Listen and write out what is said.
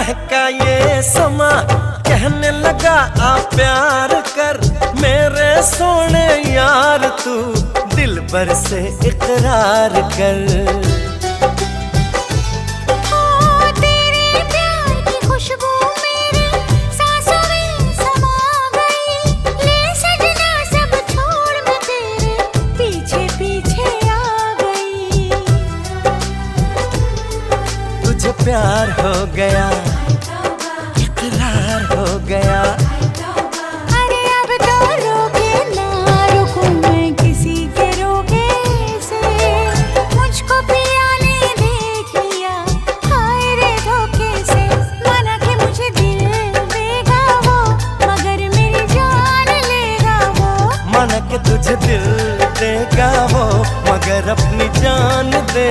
महका ये समा, कहने लगा आ प्यार कर मेरे सोने यार, तू दिल भर से इकरार कर। तुझे प्यार हो गया